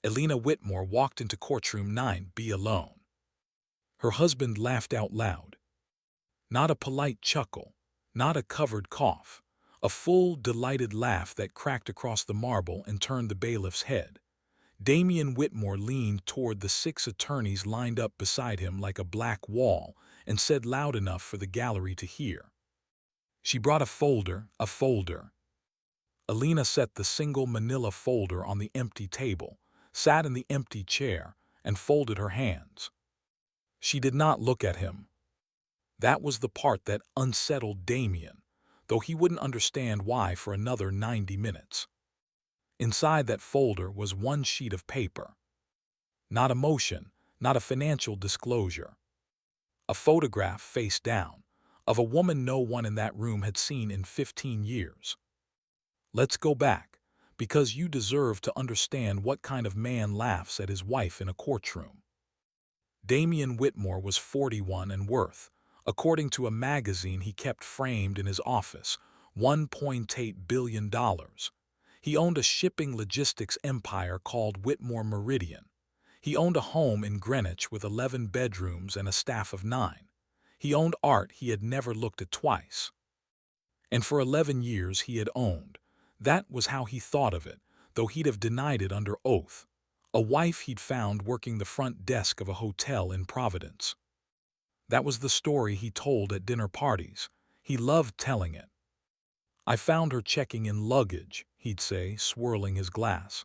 Elena Whitmore walked into courtroom 9B alone. Her husband laughed out loud. Not a polite chuckle, not a covered cough, a full, delighted laugh that cracked across the marble and turned the bailiff's head. Damian Whitmore leaned toward the 6 attorneys lined up beside him like a black wall and said loud enough for the gallery to hear. She brought a folder, a folder. Elena set the single manila folder on the empty table, sat in the empty chair, and folded her hands. She did not look at him. That was the part that unsettled Damian, though he wouldn't understand why for another 90 minutes. Inside that folder was one sheet of paper. Not a motion, not a financial disclosure. A photograph face down, of a woman no one in that room had seen in 15 years. Let's go back, because you deserve to understand what kind of man laughs at his wife in a courtroom. Damian Whitmore was 41 and worth, according to a magazine he kept framed in his office, $1.8 billion. He owned a shipping logistics empire called Whitmore Meridian. He owned a home in Greenwich with 11 bedrooms and a staff of 9. He owned art he had never looked at twice. And for 11 years he had owned. That was how he thought of it, though he'd have denied it under oath. A wife he'd found working the front desk of a hotel in Providence. That was the story he told at dinner parties. He loved telling it. I found her checking in luggage, he'd say, swirling his glass.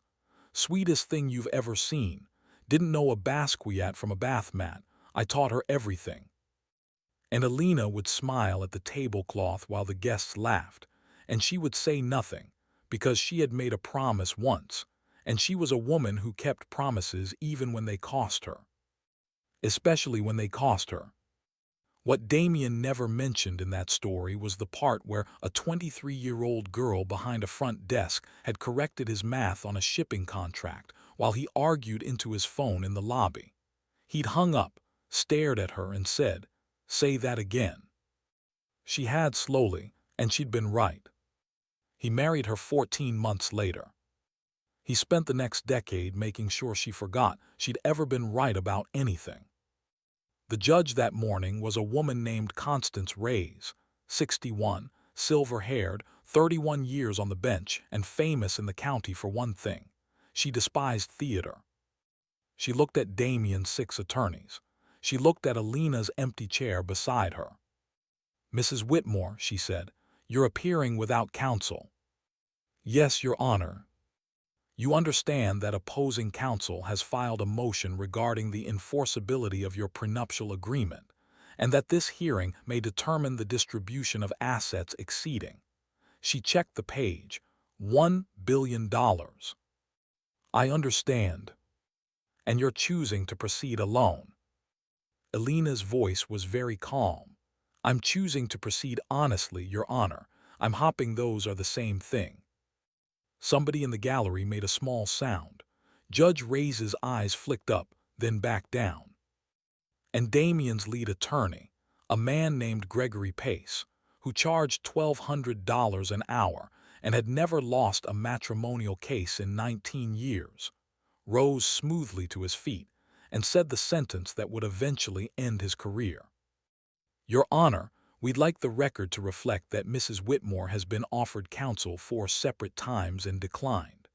Sweetest thing you've ever seen. Didn't know a Basquiat from a bath mat. I taught her everything. And Elena would smile at the tablecloth while the guests laughed, and she would say nothing, because she had made a promise once, and she was a woman who kept promises even when they cost her. Especially when they cost her. What Damian never mentioned in that story was the part where a 23-year-old girl behind a front desk had corrected his math on a shipping contract while he argued into his phone in the lobby. He'd hung up, stared at her, and said, "Say that again." She had slowly, and she'd been right. He married her 14 months later. He spent the next decade making sure she forgot she'd ever been right about anything. The judge that morning was a woman named Constance Reyes, 61, silver-haired, 31 years on the bench, and famous in the county for one thing. She despised theater. She looked at Damian's 6 attorneys. She looked at Elena's empty chair beside her. "Mrs. Whitmore," she said, "you're appearing without counsel." "Yes, Your Honor." "You understand that opposing counsel has filed a motion regarding the enforceability of your prenuptial agreement, and that this hearing may determine the distribution of assets exceeding." She checked the page. $1 billion. "I understand. And you're choosing to proceed alone." Elena's voice was very calm. "I'm choosing to proceed honestly, Your Honor. I'm hoping those are the same thing." Somebody in the gallery made a small sound. Judge Reyes's eyes flicked up, then back down. And Damian's lead attorney, a man named Gregory Pace, who charged $1,200 an hour and had never lost a matrimonial case in 19 years, rose smoothly to his feet and said the sentence that would eventually end his career. "Your Honor, we'd like the record to reflect that Mrs. Whitmore has been offered counsel 4 separate times and declined.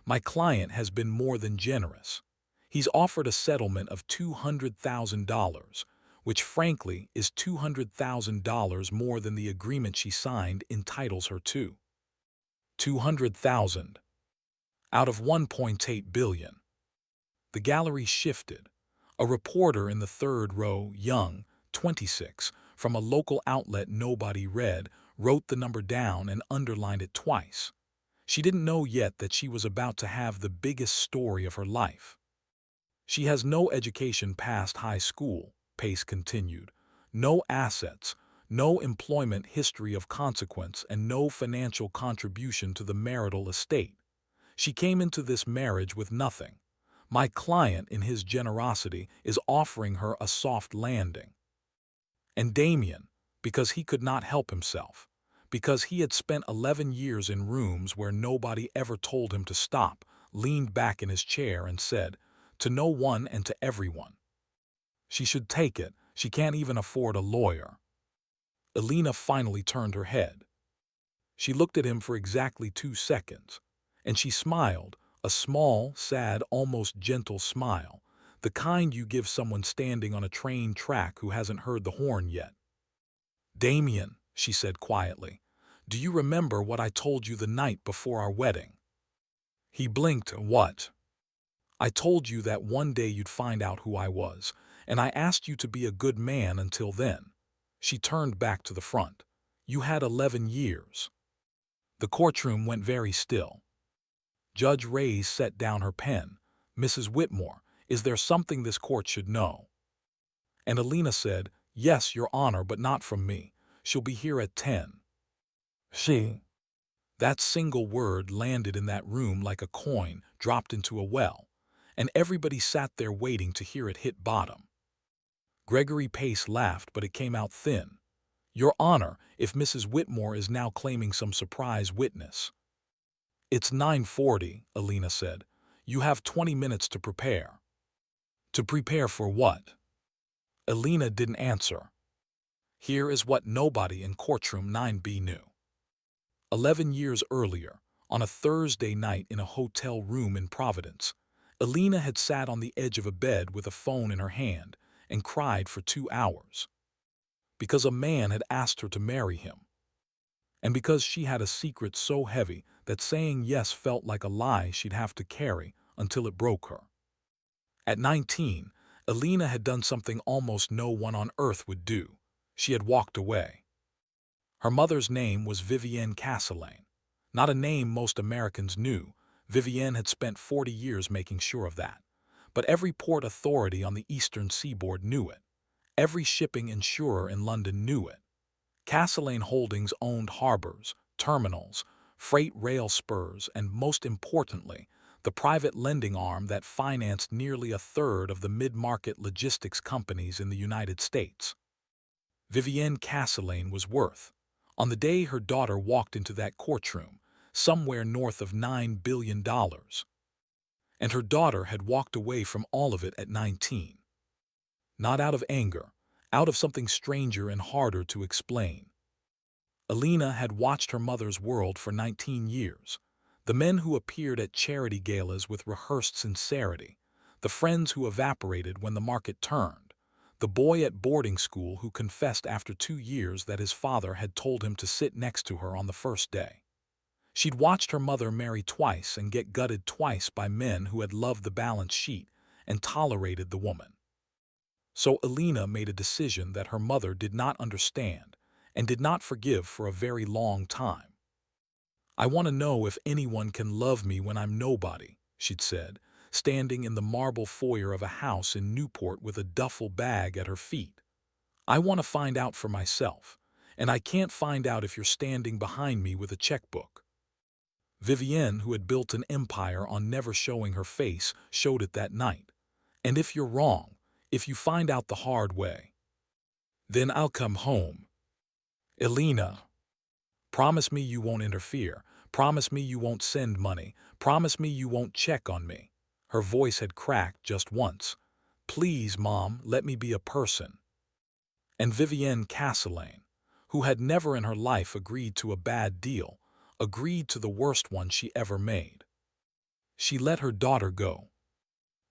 My client has been more than generous. He's offered a settlement of $200,000, which frankly is $200,000 more than the agreement she signed entitles her to. $200,000 out of $1.8 billion. The gallery shifted. A reporter in the 3rd row, young, 26, from a local outlet nobody read, wrote the number down and underlined it twice. She didn't know yet that she was about to have the biggest story of her life. "She has no education past high school," Pace continued. "No assets, no employment history of consequence, and no financial contribution to the marital estate. She came into this marriage with nothing. My client, in his generosity, is offering her a soft landing." And Damian, because he could not help himself, because he had spent 11 years in rooms where nobody ever told him to stop, leaned back in his chair and said, "To no one and to everyone. She should take it. She can't even afford a lawyer." Elena finally turned her head. She looked at him for exactly 2 seconds, and she smiled, a small, sad, almost gentle smile, the kind you give someone standing on a train track who hasn't heard the horn yet. "Damien," she said quietly, "do you remember what I told you the night before our wedding?" He blinked. "What?" "I told you that one day you'd find out who I was, and I asked you to be a good man until then." She turned back to the front. "You had 11 years." The courtroom went very still. Judge Reyes set down her pen. "Mrs. Whitmore, is there something this court should know?" And Elena said, "Yes, Your Honor, but not from me. She'll be here at 10. She. That single word landed in that room like a coin dropped into a well, and everybody sat there waiting to hear it hit bottom. Gregory Pace laughed, but it came out thin. "Your Honor, if Mrs. Whitmore is now claiming some surprise witness." "It's 9:40, Elena said. "You have 20 minutes to prepare." "To prepare for what?" Elena didn't answer. Here is what nobody in courtroom 9B knew. 11 years earlier, on a Thursday night in a hotel room in Providence, Elena had sat on the edge of a bed with a phone in her hand and cried for 2 hours. Because a man had asked her to marry him. And because she had a secret so heavy that saying yes felt like a lie she'd have to carry until it broke her. At 19, Elena had done something almost no one on earth would do. She had walked away. Her mother's name was Vivienne Castellane. Not a name most Americans knew. Vivienne had spent 40 years making sure of that. But every port authority on the eastern seaboard knew it. Every shipping insurer in London knew it. Castellane Holdings owned harbors, terminals, freight rail spurs, and most importantly, the private lending arm that financed nearly a third of the mid-market logistics companies in the United States. Vivienne Castellane was worth, on the day her daughter walked into that courtroom, somewhere north of $9 billion. And her daughter had walked away from all of it at 19. Not out of anger, out of something stranger and harder to explain. Elena had watched her mother's world for 19 years. The men who appeared at charity galas with rehearsed sincerity, the friends who evaporated when the market turned, the boy at boarding school who confessed after 2 years that his father had told him to sit next to her on the first day. She'd watched her mother marry twice and get gutted twice by men who had loved the balance sheet and tolerated the woman. So Elena made a decision that her mother did not understand and did not forgive for a very long time. "I want to know if anyone can love me when I'm nobody," she'd said, standing in the marble foyer of a house in Newport with a duffel bag at her feet. "I want to find out for myself, and I can't find out if you're standing behind me with a checkbook." Vivienne, who had built an empire on never showing her face, showed it that night. "And if you're wrong, if you find out the hard way, then I'll come home." "Elena, promise me you won't interfere. Promise me you won't send money. Promise me you won't check on me." Her voice had cracked just once. "Please, Mom, let me be a person." And Vivienne Castellane, who had never in her life agreed to a bad deal, agreed to the worst one she ever made. She let her daughter go.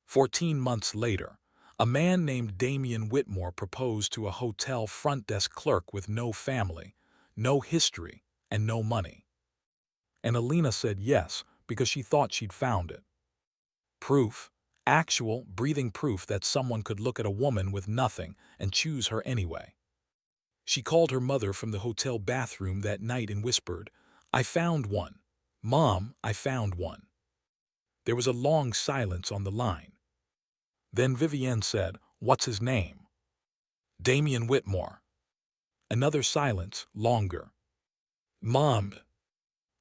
14 months later, a man named Damien Whitmore proposed to a hotel front desk clerk with no family, no history, and no money. And Elena said yes because she thought she'd found it. Proof, actual, breathing proof that someone could look at a woman with nothing and choose her anyway. She called her mother from the hotel bathroom that night and whispered, "I found one. Mom, I found one." There was a long silence on the line. Then Vivienne said, "What's his name?" "Damien Whitmore." Another silence, longer. "Mom."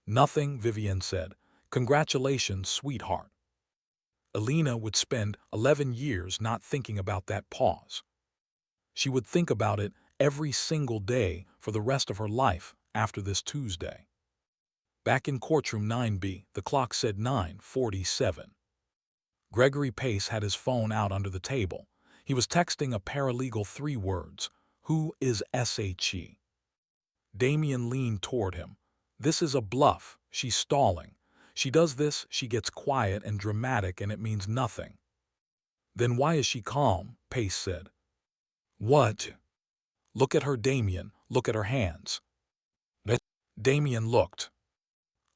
"Nothing," Vivienne said. "Congratulations, sweetheart." Elena would spend 11 years not thinking about that pause. She would think about it every single day for the rest of her life after this Tuesday. Back in courtroom 9B, the clock said 9:47. Gregory Pace had his phone out under the table. He was texting a paralegal 3 words. Who is SHE? Damien leaned toward him. This is a bluff. She's stalling. She does this, she gets quiet and dramatic, and it means nothing. Then why is she calm? Pace said. What? Look at her, Damien. Look at her hands. Damien looked.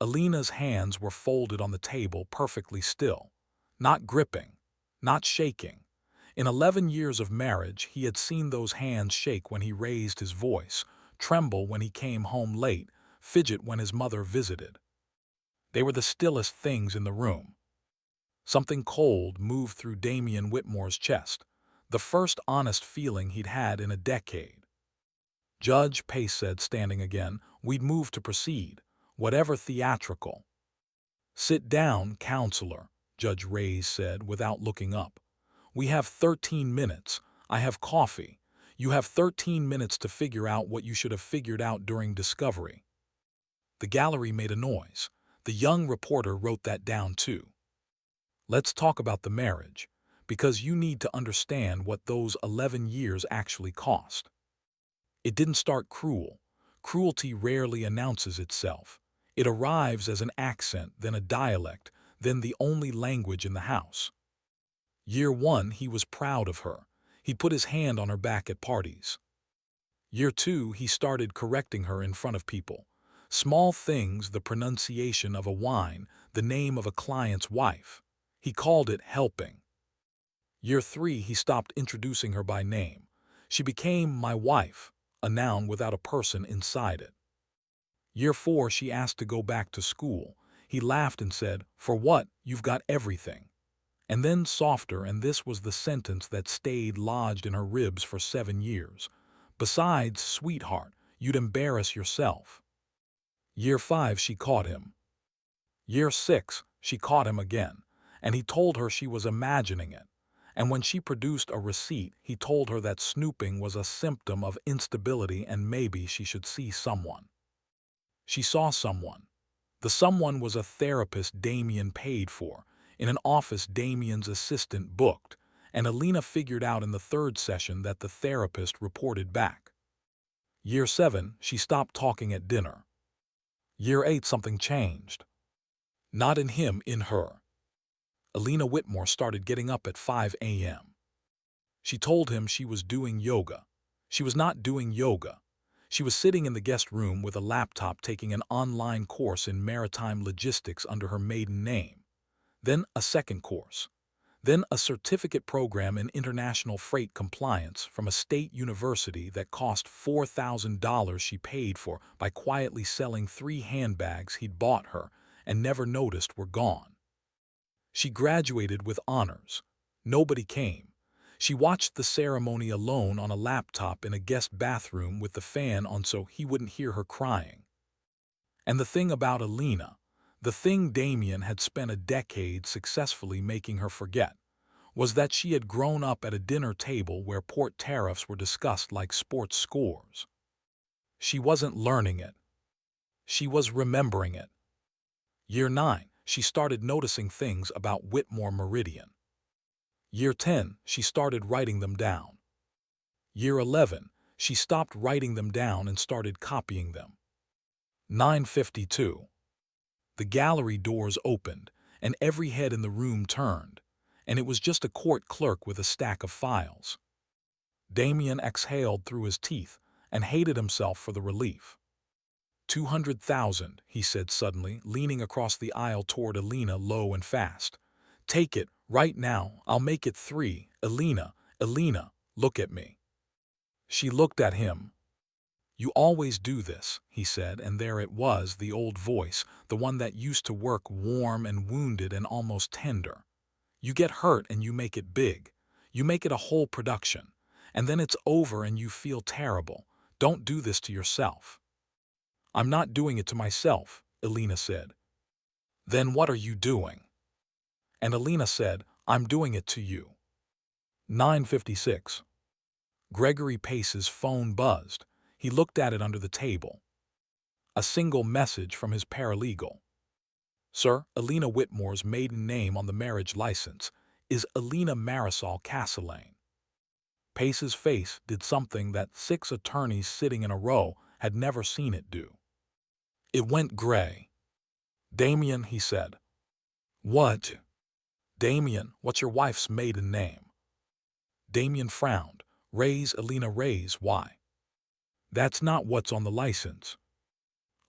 Alina's hands were folded on the table, perfectly still. Not gripping. Not shaking. In 11 years of marriage, he had seen those hands shake when he raised his voice, tremble when he came home late, fidget when his mother visited. They were the stillest things in the room. Something cold moved through Damien Whitmore's chest, the first honest feeling he'd had in a decade. Judge, Pace said, standing again, we'd move to proceed, whatever theatrical. Sit down, counselor, Judge Reyes said without looking up. We have 13 minutes. I have coffee. You have 13 minutes to figure out what you should have figured out during discovery. The gallery made a noise. The young reporter wrote that down too. Let's talk about the marriage, because you need to understand what those 11 years actually cost. It didn't start cruel. Cruelty rarely announces itself. It arrives as an accent, then a dialect, then the only language in the house. Year 1, he was proud of her. He put his hand on her back at parties. Year 2, he started correcting her in front of people. Small things, the pronunciation of a wine, the name of a client's wife. He called it helping. Year 3, he stopped introducing her by name. She became my wife, a noun without a person inside it. Year 4, she asked to go back to school. He laughed and said, "For what? You've got everything." And then softer, and this was the sentence that stayed lodged in her ribs for 7 years. "Besides, sweetheart, you'd embarrass yourself." Year 5, she caught him. Year 6, she caught him again, and he told her she was imagining it. And when she produced a receipt, he told her that snooping was a symptom of instability and maybe she should see someone. She saw someone. The someone was a therapist Damien paid for, in an office Damien's assistant booked, and Alina figured out in the 3rd session that the therapist reported back. Year 7, she stopped talking at dinner. Year 8, something changed. Not in him, in her. Alina Whitmore started getting up at 5 a.m. She told him she was doing yoga. She was not doing yoga. She was sitting in the guest room with a laptop taking an online course in maritime logistics under her maiden name. Then a second course. Then a certificate program in international freight compliance from a state university that cost $4,000 she paid for by quietly selling 3 handbags he'd bought her and never noticed were gone. She graduated with honors. Nobody came. She watched the ceremony alone on a laptop in a guest bathroom with the fan on so he wouldn't hear her crying. And the thing about Alina, the thing Damien had spent a decade successfully making her forget, was that she had grown up at a dinner table where port tariffs were discussed like sports scores. She wasn't learning it. She was remembering it. Year 9, she started noticing things about Whitmore Meridian. Year 10, she started writing them down. Year 11, she stopped writing them down and started copying them. 9:52. The gallery doors opened, and every head in the room turned, and it was just a court clerk with a stack of files. Damien exhaled through his teeth and hated himself for the relief. 200,000, he said suddenly, leaning across the aisle toward Alina low and fast. Take it, right now, I'll make it 3. Alina, look at me. She looked at him. You always do this, he said, and there it was, the old voice, the one that used to work warm and wounded and almost tender. You get hurt and you make it big. You make it a whole production. And then it's over and you feel terrible. Don't do this to yourself. I'm not doing it to myself, Alina said. Then what are you doing? And Alina said, I'm doing it to you. 9:56. Gregory Pace's phone buzzed. He looked at it under the table. A single message from his paralegal. Sir, Alina Whitmore's maiden name on the marriage license is Alina Marisol Castellane. Pace's face did something that 6 attorneys sitting in a row had never seen it do. It went gray. Damien, he said. What? Damien, what's your wife's maiden name? Damien frowned. Reyes, Alina Reyes, why? That's not what's on the license.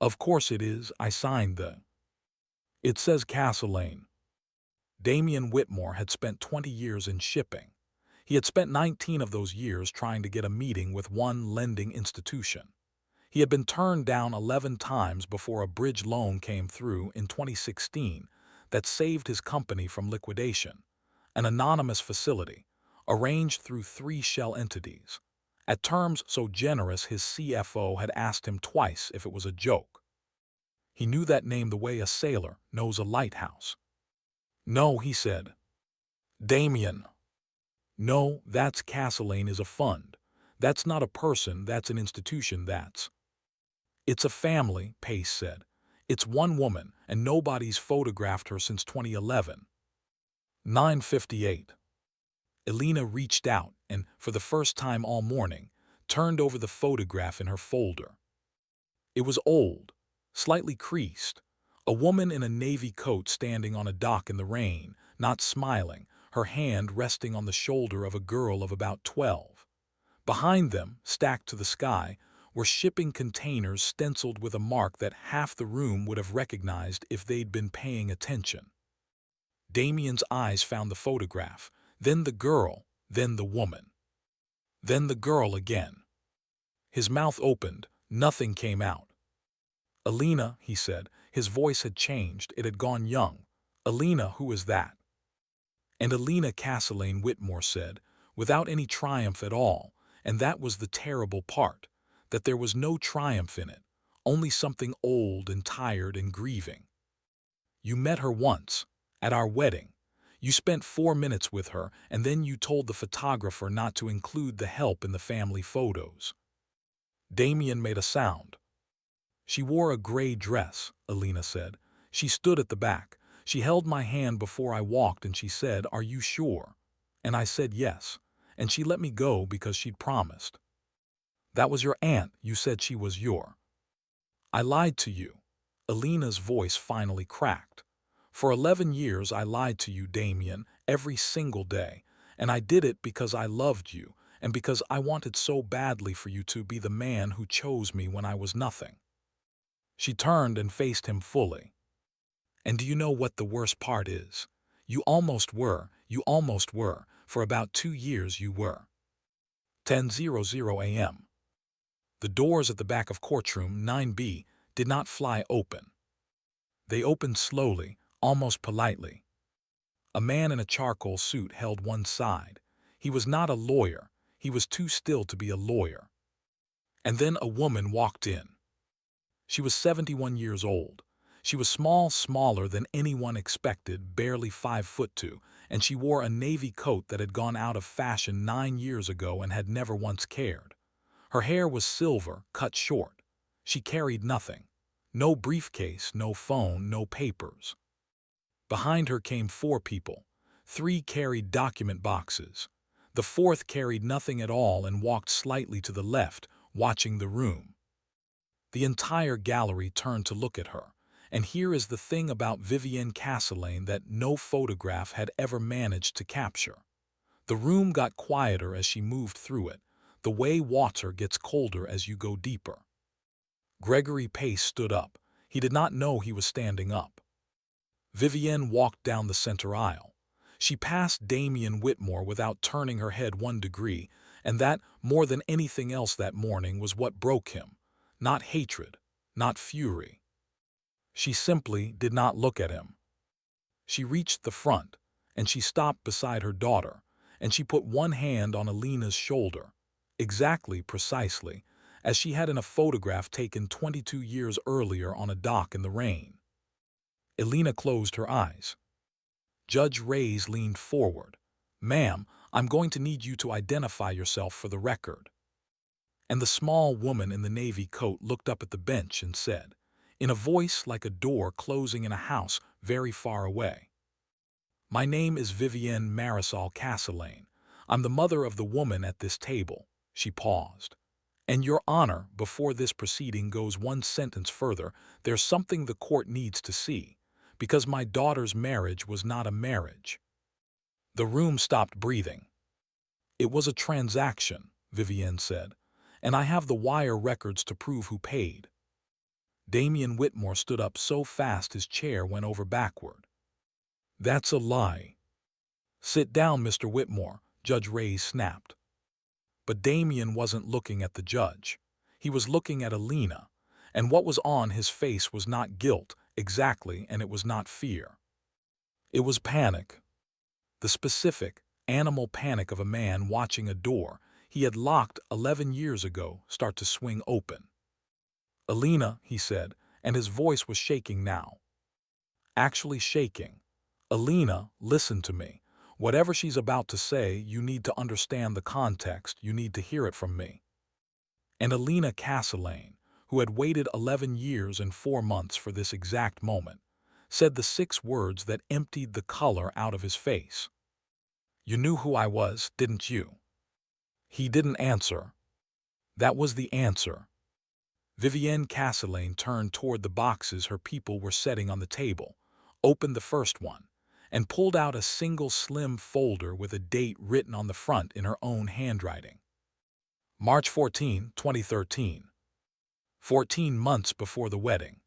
Of course it is, I signed the... It says Castellane. Damien Whitmore had spent 20 years in shipping. He had spent 19 of those years trying to get a meeting with one lending institution. He had been turned down 11 times before a bridge loan came through in 2016 that saved his company from liquidation, an anonymous facility, arranged through 3 shell entities, at terms so generous his CFO had asked him twice if it was a joke. He knew that name the way a sailor knows a lighthouse. No, he said. Damien. No, that's Castellane is a fund. That's not a person, that's an institution, that's... It's a family, Pace said. It's one woman, and nobody's photographed her since 2011. 9:58. Alina reached out and, for the first time all morning, turned over the photograph in her folder. It was old, slightly creased. A woman in a navy coat standing on a dock in the rain, not smiling, her hand resting on the shoulder of a girl of about 12. Behind them, stacked to the sky, were shipping containers stenciled with a mark that half the room would have recognized if they'd been paying attention. Damien's eyes found the photograph, then the girl, then the woman. Then the girl again. His mouth opened, nothing came out. Alina, he said. His voice had changed, it had gone young. Alina, who is that? And Alina Castellane, Whitmore said, without any triumph at all, and that was the terrible part, that there was no triumph in it, only something old and tired and grieving. You met her once, at our wedding. You spent 4 minutes with her, and then you told the photographer not to include the help in the family photos. Damien made a sound. She wore a gray dress, Alina said. She stood at the back. She held my hand before I walked and she said, "Are you sure?" And I said yes, and she let me go because she'd promised. That was your aunt, you said she was your... I lied to you. Alina's voice finally cracked. For 11 years I lied to you, Damien, every single day, and I did it because I loved you and because I wanted so badly for you to be the man who chose me when I was nothing. She turned and faced him fully. And do you know what the worst part is? You almost were. For about 2 years you were. 10:00 a.m. The doors at the back of courtroom 9B did not fly open. They opened slowly, almost politely. A man in a charcoal suit held one side. He was not a lawyer. He was too still to be a lawyer. And then a woman walked in. She was 71 years old. She was smaller than anyone expected, barely 5'2", and she wore a navy coat that had gone out of fashion 9 years ago and had never once cared. Her hair was silver, cut short. She carried nothing. No briefcase, no phone, no papers. Behind her came 4 people. 3 carried document boxes. The 4th carried nothing at all and walked slightly to the left, watching the room. The entire gallery turned to look at her. And here is the thing about Vivienne Castellane that no photograph had ever managed to capture. The room got quieter as she moved through it, the way water gets colder as you go deeper. Gregory Pace stood up. He did not know he was standing up. Vivienne walked down the center aisle. She passed Damien Whitmore without turning her head 1 degree, and that, more than anything else that morning, was what broke him. Not hatred, not fury. She simply did not look at him. She reached the front, and she stopped beside her daughter, and she put one hand on Alina's shoulder, precisely, as she had in a photograph taken 22 years earlier on a dock in the rain. Alina closed her eyes. Judge Reyes leaned forward. "Ma'am, I'm going to need you to identify yourself for the record." and the small woman in the navy coat looked up at the bench and said, in a voice like a door closing in a house very far away, "My name is Vivienne Marisol Castellane. I'm the mother of the woman at this table." She paused. "And Your Honor, before this proceeding goes one sentence further, there's something the court needs to see, because my daughter's marriage was not a marriage." The room stopped breathing. "It was a transaction," Vivienne said, "and I have the wire records to prove who paid." Damian Whitmore stood up so fast his chair went over backward. "That's a lie." "Sit down, Mr. Whitmore," Judge Reyes snapped. But Damian wasn't looking at the judge. He was looking at Alina, and what was on his face was not guilt, exactly, and it was not fear. It was panic. The specific, animal panic of a man watching a door he had locked 11 years ago start to swing open. "Alina," he said, and his voice was shaking now. Actually shaking. "Alina, listen to me. Whatever she's about to say, you need to understand the context, you need to hear it from me." And Alina Castellane, who had waited 11 years and 4 months for this exact moment, said the 6 words that emptied the color out of his face. "You knew who I was, didn't you?" He didn't answer. That was the answer. Vivienne Castellane turned toward the boxes her people were setting on the table, opened the first one, and pulled out a single slim folder with a date written on the front in her own handwriting. March 14, 2013. 14 months before the wedding.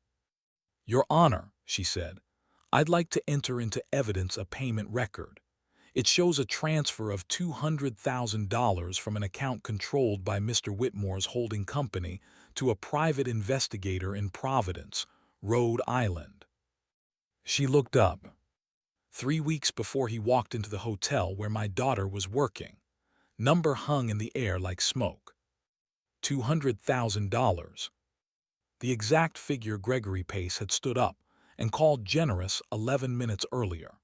"Your Honor," she said, "I'd like to enter into evidence a payment record. It shows a transfer of $200,000 from an account controlled by Mr. Whitmore's holding company to a private investigator in Providence, Rhode Island." She looked up. "3 weeks before he walked into the hotel where my daughter was working. Number hung in the air like smoke. $200,000. The exact figure Gregory Pace had stood up and called generous 11 minutes earlier.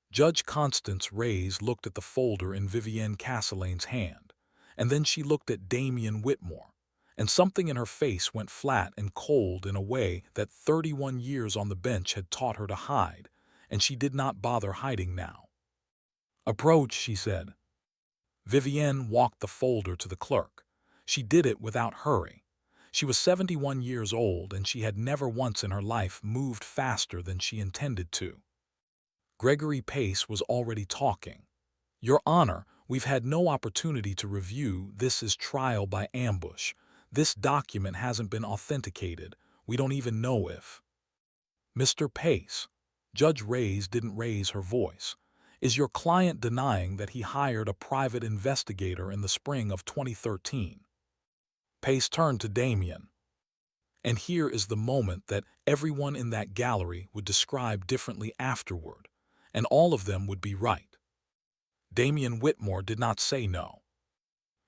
Judge Constance Reyes looked at the folder in Vivienne Castellane's hand, and then she looked at Damian Whitmore, and something in her face went flat and cold in a way that 31 years on the bench had taught her to hide, and she did not bother hiding now. "Approach," she said. Vivienne walked the folder to the clerk. She did it without hurry. She was 71 years old, and she had never once in her life moved faster than she intended to. Gregory Pace was already talking. "Your Honor, we've had no opportunity to review. This is trial by ambush. This document hasn't been authenticated. We don't even know if—" "Mr. Pace," Judge Reyes didn't raise her voice, "is your client denying that he hired a private investigator in the spring of 2013? Pace turned to Damian. And here is the moment that everyone in that gallery would describe differently afterward, and all of them would be right. Damian Whitmore did not say no.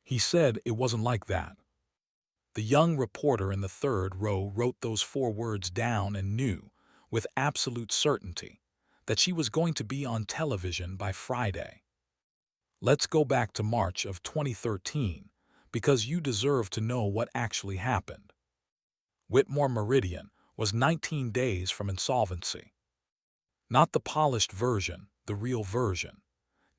He said it wasn't like that. The young reporter in the third row wrote those 4 words down and knew, with absolute certainty, that she was going to be on television by Friday. Let's go back to March of 2013, because you deserve to know what actually happened. Whitmore Meridian was 19 days from insolvency. Not the polished version, the real version.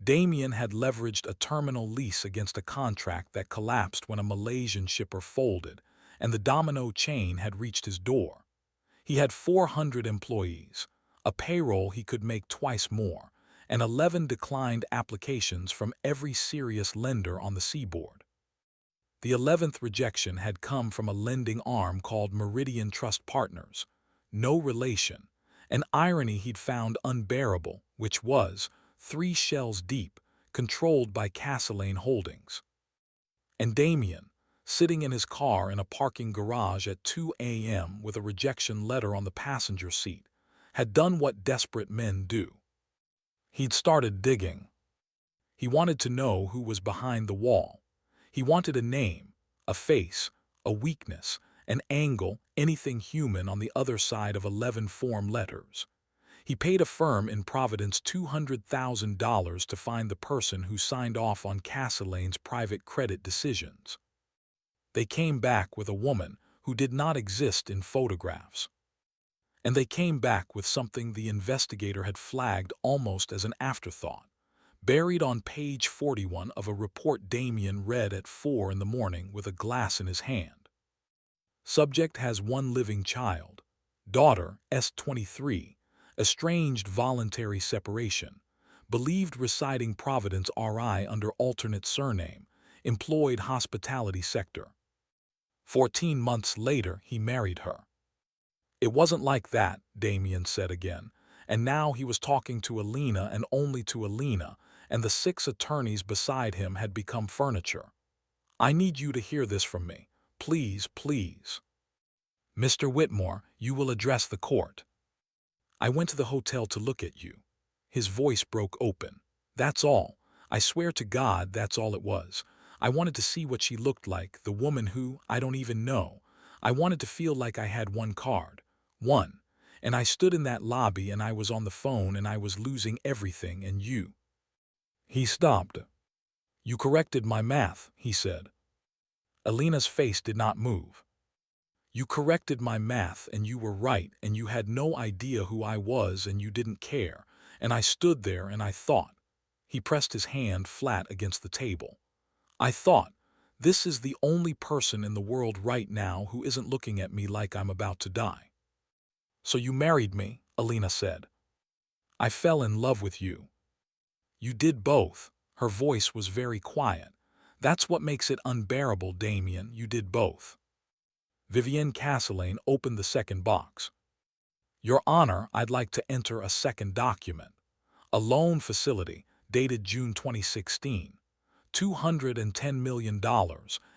Damian had leveraged a terminal lease against a contract that collapsed when a Malaysian shipper folded, and the domino chain had reached his door. He had 400 employees, a payroll he could make twice more, and 11 declined applications from every serious lender on the seaboard. The 11th rejection had come from a lending arm called Meridian Trust Partners. No relation, an irony he'd found unbearable, which was 3 shells deep, controlled by Castellane Holdings. And Damian, sitting in his car in a parking garage at 2 a.m. with a rejection letter on the passenger seat, had done what desperate men do. He'd started digging. He wanted to know who was behind the wall. He wanted a name, a face, a weakness, an angle, anything human on the other side of 11 form letters. He paid a firm in Providence $200,000 to find the person who signed off on Castellane's private credit decisions. They came back with a woman who did not exist in photographs. And they came back with something the investigator had flagged almost as an afterthought. Buried on page 41 of a report Damien read at 4 in the morning with a glass in his hand. Subject has one living child. Daughter, S23. Estranged voluntary separation. Believed residing Providence RI under alternate surname. Employed hospitality sector. 14 months later, he married her. It wasn't like that, Damien said again. And now he was talking to Alina and only to Alina, and the 6 attorneys beside him had become furniture. I need you to hear this from me. Please, please. Mr. Whitmore, you will address the court. I went to the hotel to look at you. His voice broke open. That's all. I swear to God, that's all it was. I wanted to see what she looked like, the woman who I don't even know. I wanted to feel like I had one card. One. And I stood in that lobby and I was on the phone and I was losing everything and you. He stopped. You corrected my math, he said. Alina's face did not move. You corrected my math and you were right and you had no idea who I was and you didn't care. And I stood there and I thought. He pressed his hand flat against the table. I thought, this is the only person in the world right now who isn't looking at me like I'm about to die. So you married me, Alina said. I fell in love with you. You did both. Her voice was very quiet. That's what makes it unbearable, Damien. You did both. Vivienne Castellane opened the second box. Your Honor, I'd like to enter a second document. A loan facility, dated June 2016. $210 million,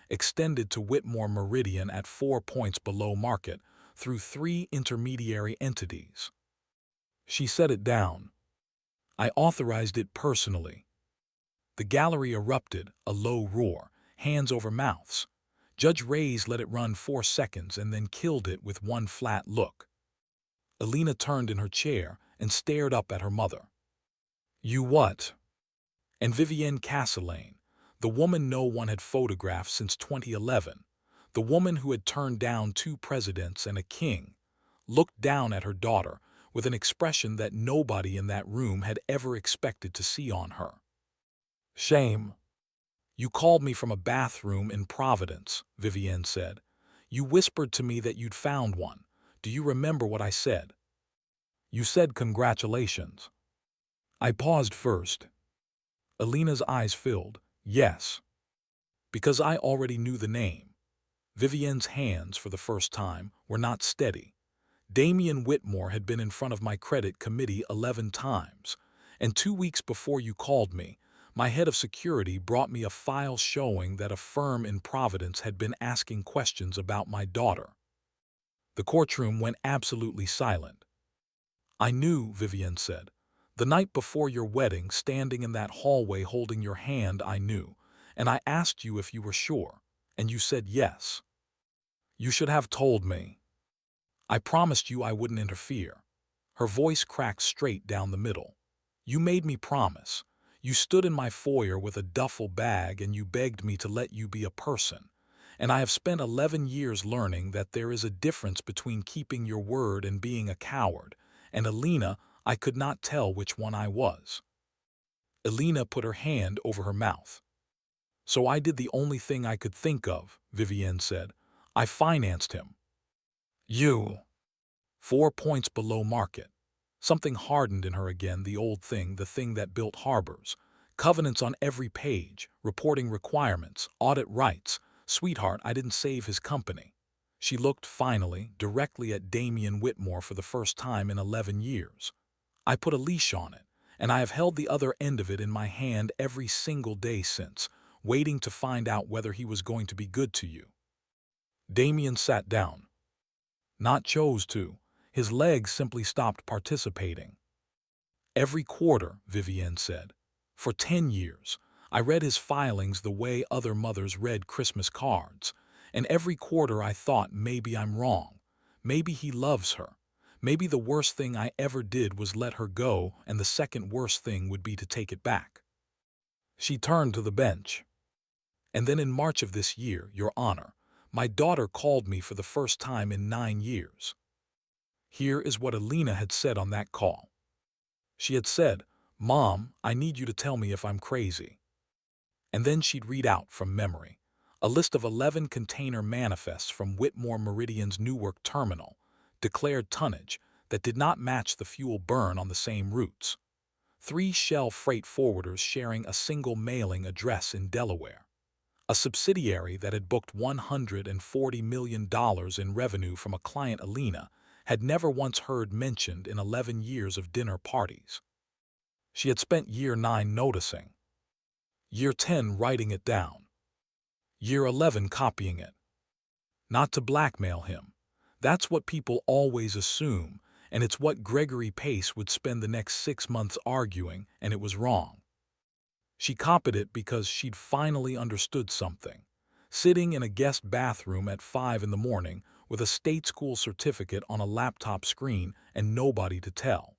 extended to Whitmore Meridian at 4 points below market, through 3 intermediary entities. She set it down. I authorized it personally. The gallery erupted, a low roar, hands over mouths. Judge Reyes let it run 4 seconds and then killed it with one flat look. Alina turned in her chair and stared up at her mother. You what? And Vivienne Castellane, the woman no one had photographed since 2011, the woman who had turned down 2 presidents and a king, looked down at her daughter with an expression that nobody in that room had ever expected to see on her. Shame. You called me from a bathroom in Providence, Vivienne said. You whispered to me that you'd found one. Do you remember what I said? You said congratulations. I paused first. Alina's eyes filled. Yes. Because I already knew the name. Vivienne's hands, for the first time, were not steady. Damien Whitmore had been in front of my credit committee 11 times, and 2 weeks before you called me, my head of security brought me a file showing that a firm in Providence had been asking questions about my daughter. The courtroom went absolutely silent. I knew, Vivienne said. The night before your wedding, standing in that hallway holding your hand, I knew, and I asked you if you were sure, and you said yes. You should have told me. I promised you I wouldn't interfere. Her voice cracked straight down the middle. You made me promise. You stood in my foyer with a duffel bag and you begged me to let you be a person. And I have spent 11 years learning that there is a difference between keeping your word and being a coward. And Alina, I could not tell which one I was. Alina put her hand over her mouth. So I did the only thing I could think of, Vivienne said. I financed him. You. 4 points below market. Something hardened in her again, the old thing, the thing that built harbors. Covenants on every page, reporting requirements, audit rights. Sweetheart, I didn't save his company. She looked, finally, directly at Damien Whitmore for the first time in 11 years. I put a leash on it, and I have held the other end of it in my hand every single day since, waiting to find out whether he was going to be good to you. Damien sat down. Not chose to. His legs simply stopped participating. Every quarter, Vivienne said. For 10 years, I read his filings the way other mothers read Christmas cards, and every quarter I thought maybe I'm wrong. Maybe he loves her. Maybe the worst thing I ever did was let her go, and the second worst thing would be to take it back. She turned to the bench. And then in March of this year, Your Honor, My daughter called me for the first time in 9 years. Here is what Alina had said on that call. She had said, "Mom, I need you to tell me if I'm crazy." And then she'd read out from memory a list of 11 container manifests from Whitmore Meridian's Newark terminal, declared tonnage that did not match the fuel burn on the same routes. 3 Shell freight forwarders sharing a single mailing address in Delaware. A subsidiary that had booked $140 million in revenue from a client Alina had never once heard mentioned in 11 years of dinner parties. She had spent year 9 noticing, year 10 writing it down, year 11 copying it. Not to blackmail him. That's what people always assume, and it's what Gregory Pace would spend the next 6 months arguing, and it was wrong. She copied it because she'd finally understood something. Sitting in a guest bathroom at 5 in the morning with a state school certificate on a laptop screen and nobody to tell.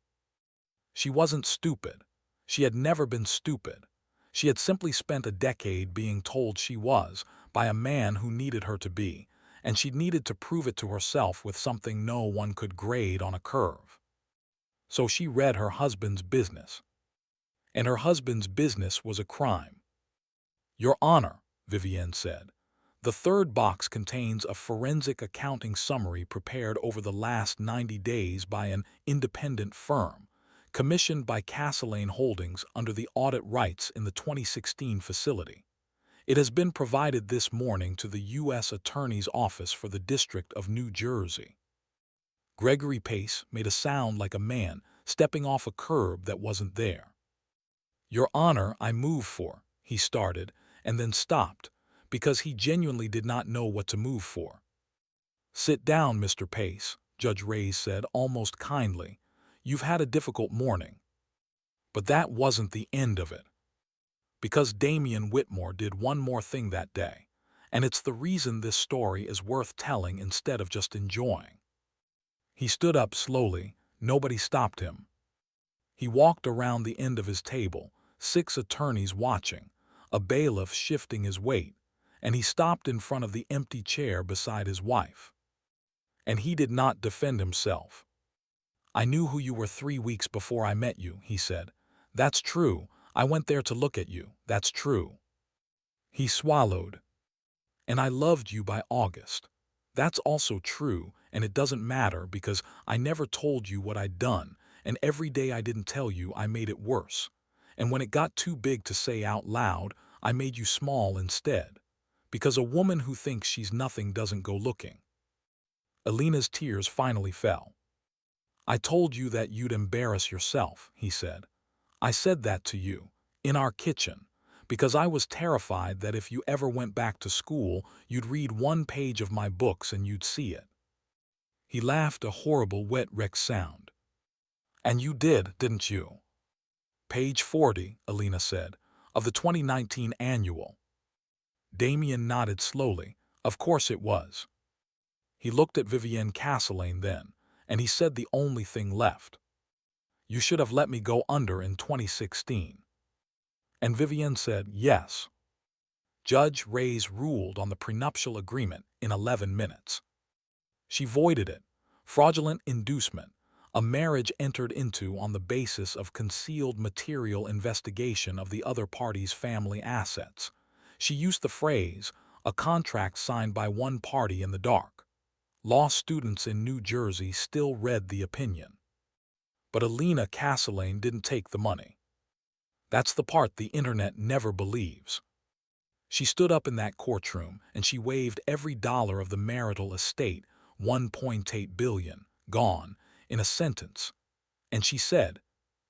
She wasn't stupid. She had never been stupid. She had simply spent a decade being told she was by a man who needed her to be, and she needed to prove it to herself with something no one could grade on a curve. So she read her husband's business. And her husband's business was a crime. "Your Honor," Vivienne said, "the third box contains a forensic accounting summary prepared over the last 90 days by an independent firm, commissioned by Castlelane Holdings under the audit rights in the 2016 facility. It has been provided this morning to the U.S. Attorney's Office for the District of New Jersey." Gregory Pace made a sound like a man stepping off a curb that wasn't there. "Your Honor, I move for," he started, and then stopped, because he genuinely did not know what to move for. "Sit down, Mr. Pace," Judge Reyes said almost kindly. "You've had a difficult morning." But that wasn't the end of it. Because Damian Whitmore did one more thing that day, and it's the reason this story is worth telling instead of just enjoying. He stood up slowly. Nobody stopped him. He walked around the end of his table, 6 attorneys watching, a bailiff shifting his weight, and he stopped in front of the empty chair beside his wife. And he did not defend himself. "I knew who you were 3 weeks before I met you," he said. "That's true. I went there to look at you. That's true." He swallowed. "And I loved you by August. That's also true, and it doesn't matter because I never told you what I'd done, and every day I didn't tell you I made it worse. And when it got too big to say out loud, I made you small instead. Because a woman who thinks she's nothing doesn't go looking." Alina's tears finally fell. "I told you that you'd embarrass yourself," he said. "I said that to you, in our kitchen, because I was terrified that if you ever went back to school, you'd read 1 page of my books and you'd see it." He laughed a horrible wet wreck sound. "And you did, didn't you?" "Page 40, Alina said, "of the 2019 annual." Damian nodded slowly. "Of course it was." He looked at Vivienne Castlelane then, and he said the only thing left. "You should have let me go under in 2016. And Vivienne said, "Yes." Judge Reyes ruled on the prenuptial agreement in 11 minutes. She voided it. Fraudulent inducement, a marriage entered into on the basis of concealed material investigation of the other party's family assets. She used the phrase, "a contract signed by one party in the dark." Law students in New Jersey still read the opinion. But Alina Castlelane didn't take the money. That's the part the internet never believes. She stood up in that courtroom and she waved every dollar of the marital estate, $1.8 billion, gone, in a sentence. And she said,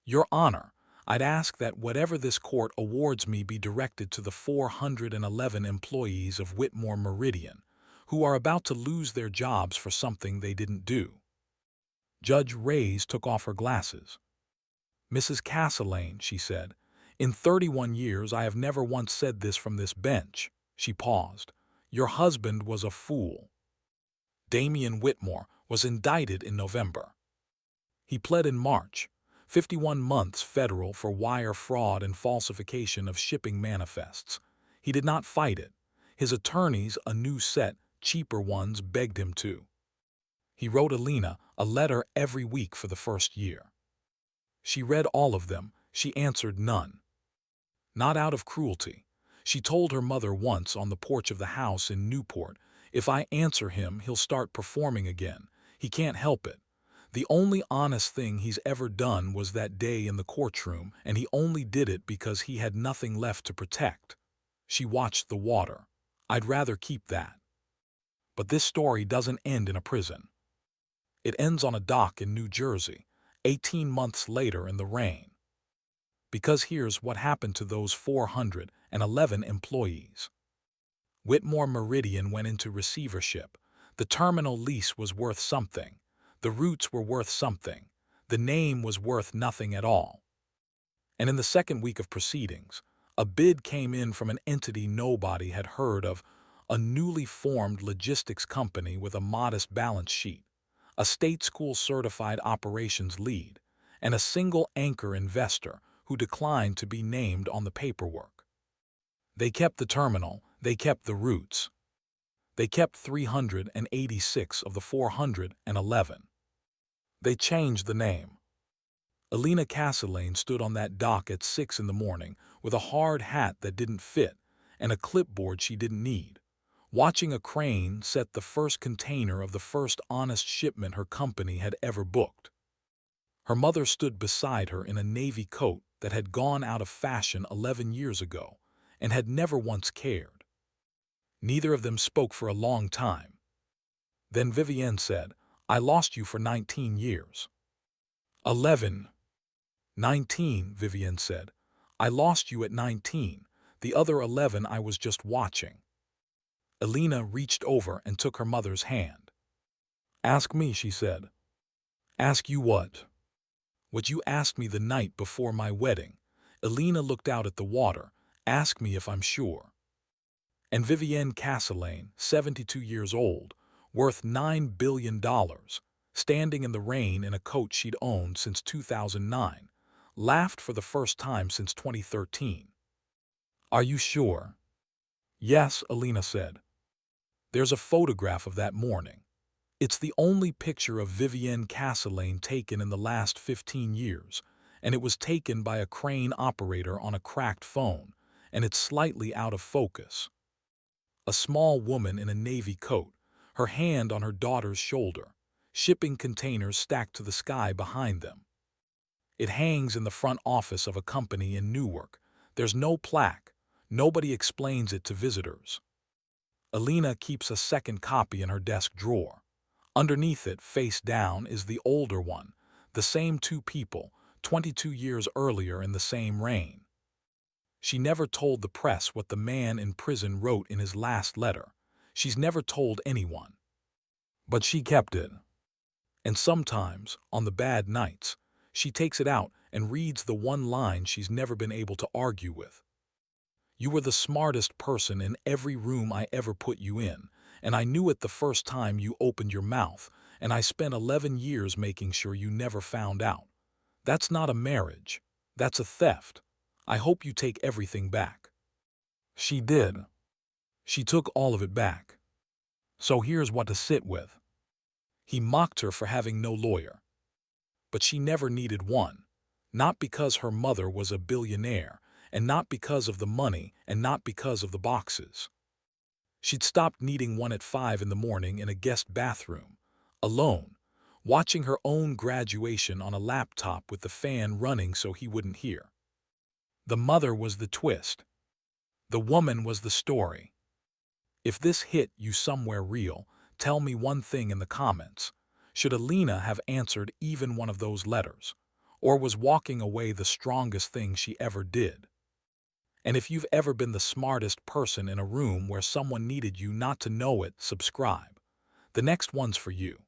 "Your Honor, I'd ask that whatever this court awards me be directed to the 411 employees of Whitmore Meridian, who are about to lose their jobs for something they didn't do." Judge Reyes took off her glasses. "Mrs. Castlelane," she said, "in 31 years I have never once said this from this bench." She paused. "Your husband was a fool." Damian Whitmore was indicted in November. He pled in March, 51 months federal for wire fraud and falsification of shipping manifests. He did not fight it. His attorneys, a new set, cheaper ones begged him to. He wrote Alina a letter every week for the first year. She read all of them, she answered none. Not out of cruelty. She told her mother once on the porch of the house in Newport, "If I answer him, he'll start performing again. He can't help it. The only honest thing he's ever done was that day in the courtroom, and he only did it because he had nothing left to protect." She watched the water. "I'd rather keep that." But this story doesn't end in a prison. It ends on a dock in New Jersey, 18 months later in the rain. Because here's what happened to those 411 employees. Whitmore Meridian went into receivership. The terminal lease was worth something. The routes were worth something. The name was worth nothing at all. And in the second week of proceedings, a bid came in from an entity nobody had heard of, a newly formed logistics company with a modest balance sheet, a state school certified operations lead, and a single anchor investor who declined to be named on the paperwork. They kept the terminal, they kept the routes. They kept 386 of the 411. They changed the name. Alina Castellane stood on that dock at 6 in the morning with a hard hat that didn't fit and a clipboard she didn't need, watching a crane set the first container of the first honest shipment her company had ever booked. Her mother stood beside her in a navy coat that had gone out of fashion 11 years ago and had never once cared. Neither of them spoke for a long time. Then Vivienne said, "I lost you for 19 years. 11. 19, Vivienne said. "I lost you at 19. The other 11 I was just watching." Alina reached over and took her mother's hand. "Ask me," she said. "Ask you what?" "What you asked me the night before my wedding." Alina looked out at the water. "Ask me if I'm sure." And Vivienne Castellane, 72 years old, worth $9 billion, standing in the rain in a coat she'd owned since 2009, laughed for the first time since 2013. "Are you sure?" "Yes," Alina said. "There's a photograph of that morning. It's the only picture of Vivienne Castellane taken in the last 15 years, and it was taken by a crane operator on a cracked phone, and it's slightly out of focus. A small woman in a navy coat, her hand on her daughter's shoulder, shipping containers stacked to the sky behind them. It hangs in the front office of a company in Newark. There's no plaque. Nobody explains it to visitors." Alina keeps a second copy in her desk drawer. Underneath it, face down, is the older one, the same two people, 22 years earlier in the same rain. She never told the press what the man in prison wrote in his last letter. She's never told anyone. But she kept it. And sometimes, on the bad nights, she takes it out and reads the one line she's never been able to argue with. "You were the smartest person in every room I ever put you in, and I knew it the first time you opened your mouth, and I spent 11 years making sure you never found out. That's not a marriage. That's a theft. I hope you take everything back." She did. She took all of it back. So here's what to sit with. He mocked her for having no lawyer. But she never needed one. Not because her mother was a billionaire, and not because of the money, and not because of the boxes. She'd stopped needing one at 5 in the morning in a guest bathroom, alone, watching her own graduation on a laptop with the fan running so he wouldn't hear. The mother was the twist. The woman was the story. If this hit you somewhere real, tell me one thing in the comments. Should Alina have answered even one of those letters? Or was walking away the strongest thing she ever did? And if you've ever been the smartest person in a room where someone needed you not to know it, subscribe. The next one's for you.